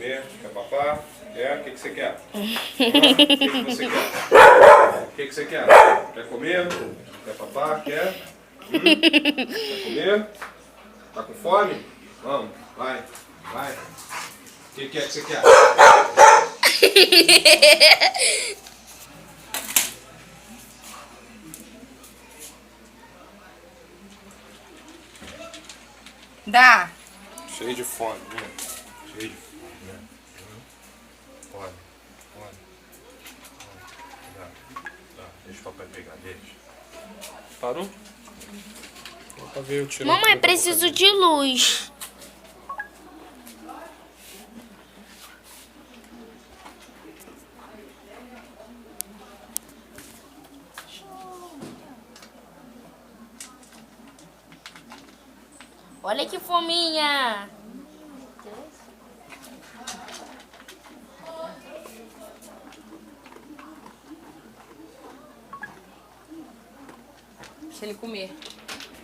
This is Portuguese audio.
comer? Quer papar? Quer? O que você quer? O que você quer? O que você quer? Quer comer? Quer papar? Quer? Quer comer? Tá com fome? Vamos, vai, vai. O que é que você quer? Dá. Cheio de fome, né? Cheio de fome, né? Fome, fome. Dá. Deixa o papai pegar, deixa. Parou? Pra ver eu tirando Mamãe, tudo da boca preciso dele. de luz. Olha que fominha. Deixa ele comer.